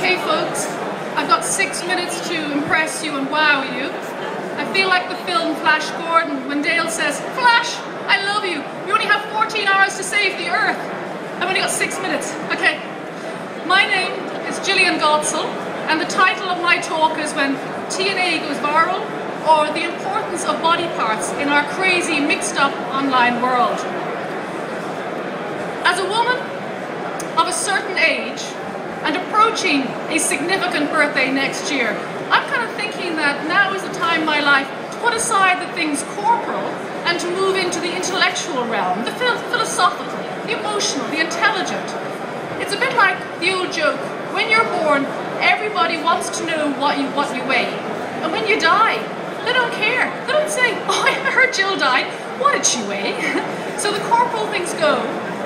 Okay folks, I've got 6 minutes to impress you and wow you. I feel like the film Flash Gordon when Dale says, "Flash, I love you. You only have 14 hours to save the Earth." I've only got 6 minutes. Okay. My name is Jillian Godsil and the title of my talk is When TNA Goes Viral, or the importance of body parts in our crazy mixed up online world. As a woman of a certain age and approaching a significant birthday next year, I'm kind of thinking that now is the time in my life to put aside the things corporal and to move into the intellectual realm, the philosophical, the emotional, the intelligent. It's a bit like the old joke, when you're born, everybody wants to know what you weigh. And when you die, they don't care. They don't say, "Oh, I heard Jill died. What did she weigh?" So the corporal things go,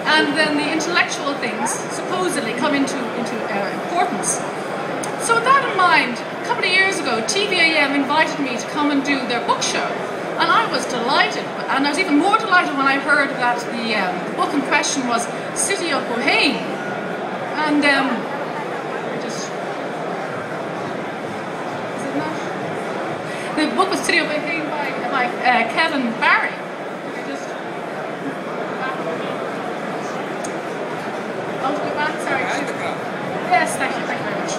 and then the intellectual things supposedly come into importance. So with that in mind, a couple of years ago, TVAM invited me to come and do their book show, and I was delighted. And I was even more delighted when I heard that the book in question was City of Bohème. And the book was City of Bohème by Kevin Barry. Yes, thank you very much.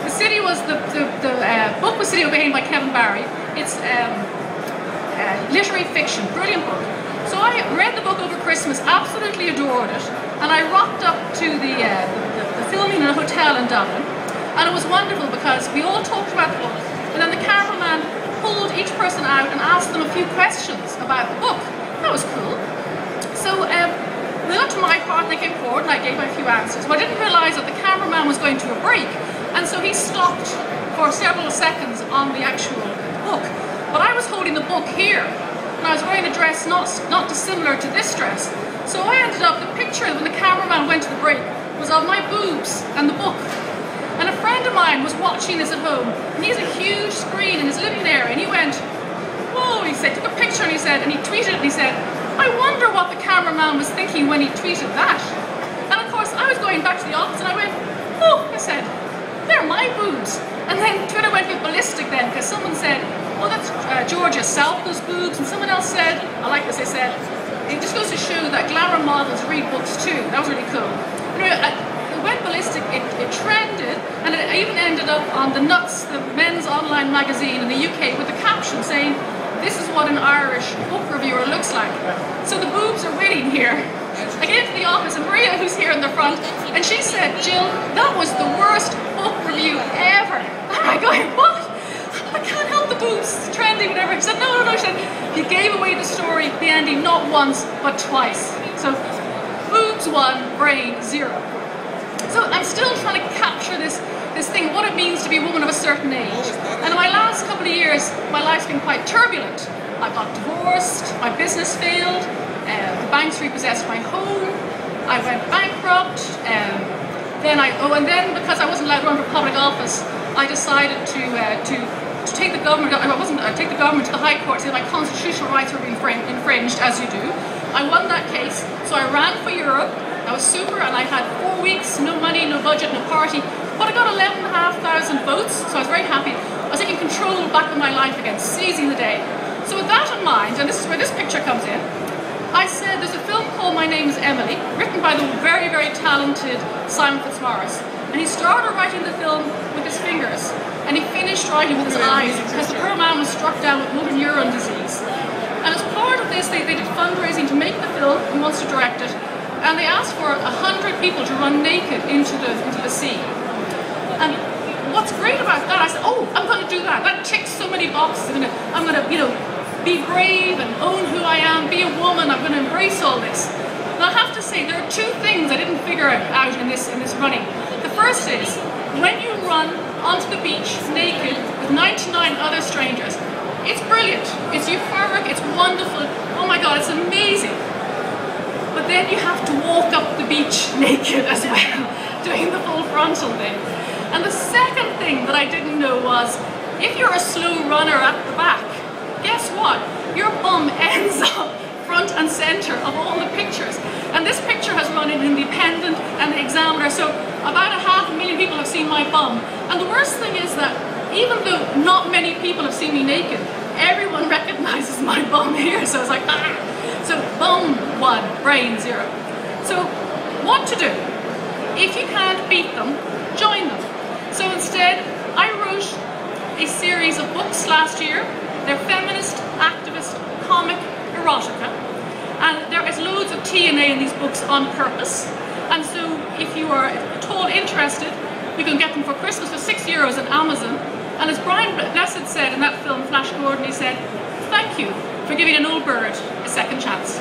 The city was the book was City of Bohème by Kevin Barry. It's literary fiction, brilliant book. So I read the book over Christmas, absolutely adored it, and I rocked up to the filming in a hotel in Dublin, and it was wonderful because we all talked about the book, and then the cameraman pulled each person out and asked them a few questions about the book. That was cool. So we got to my part, they came forward and I gave a few answers. But I didn't realise that the cameraman was going to a break, and so he stopped for several seconds on the actual book. But I was holding the book here, and I was wearing a dress not dissimilar to this dress. So I ended up, the picture when the cameraman went to the break was of my boobs and the book. And a friend of mine was watching this at home, and he has a huge screen in his living area, and he went, "Whoa," he said, took a picture, and he said, and he tweeted it, and he said, "I wonder what the cameraman was thinking when he tweeted that." And of course, I was going back to the office and I went, "Oh," I said, "they're my boobs." And then Twitter went a bit ballistic then, because someone said, "Oh, that's Georgia South's boobs." And someone else said, I like this, they said, "It just goes to show that glamour models read books too." That was really cool. Anyway, it went ballistic, it trended, and it even ended up on the Nuts, the men's online magazine in the UK, with the caption saying, "This is what an Irish book reviewer looks like." So the boobs are winning here. I get into the office and Maria, who's here in the front, and she said, "Jill, that was the worst book review ever." And I go, "What? I can't help the boobs trending, whatever." She said, no, she said, "You gave away the story, the ending, not once, but twice." So boobs 1, brain 0. So I'm still trying to capture this thing, what it means to be a woman of a certain age. And in my last couple of years, my life's been quite turbulent. I got divorced, my business failed, the banks repossessed my home, I went bankrupt, and then because I wasn't allowed to run for public office, I decided to take the government. Take the government to the High Court, say my constitutional rights were being infringed, as you do. I won that case, so I ran for Europe. I was super, and I had 4 weeks, no money, no budget, no party, but I got 11,500 votes, so I was very happy. I was taking control back of my life again, seizing the day. So with that in mind, and this is where this picture comes in, I said there's a film called My Name is Emily, written by the very, very talented Simon Fitzmaurice, and he started writing the film with his fingers, and he finished writing with his eyes, because the poor man was struck down with motor neuron disease. And as part of this, they did fundraising to make the film, he wants to direct it, and they asked for 100 people to run naked into the sea. And what's great about that, I said, "Oh, I'm going to do that. That ticks so many boxes. I'm going to, be brave and own who I am, be a woman. I'm going to embrace all this." And I have to say, there are 2 things I didn't figure out in this running. The first is, when you run onto the beach naked with 99 other strangers, it's brilliant. It's euphoric. It's wonderful. Oh my God, it's amazing. But then you have to walk up the beach naked as well, doing the full frontal thing. And the second thing that I didn't know was, if you're a slow runner at the back, guess what? Your bum ends up front and center of all the pictures. And this picture has run in Independent and the Examiner, so about 500,000 people have seen my bum. And the worst thing is that even though not many people have seen me naked, everyone recognizes my bum here. So it's like, ah! So bum 1, brain 0. So what to do? If you can't beat them, join them. So instead, I wrote a series of books last year. They're feminist, activist, comic, erotica. And there is loads of T&A in these books on purpose. And so if you are at all interested, you can get them for Christmas for €6 on Amazon. And as Brian Blessed said in that film, Flash Gordon, he said, "Thank you for giving an old bird a second chance."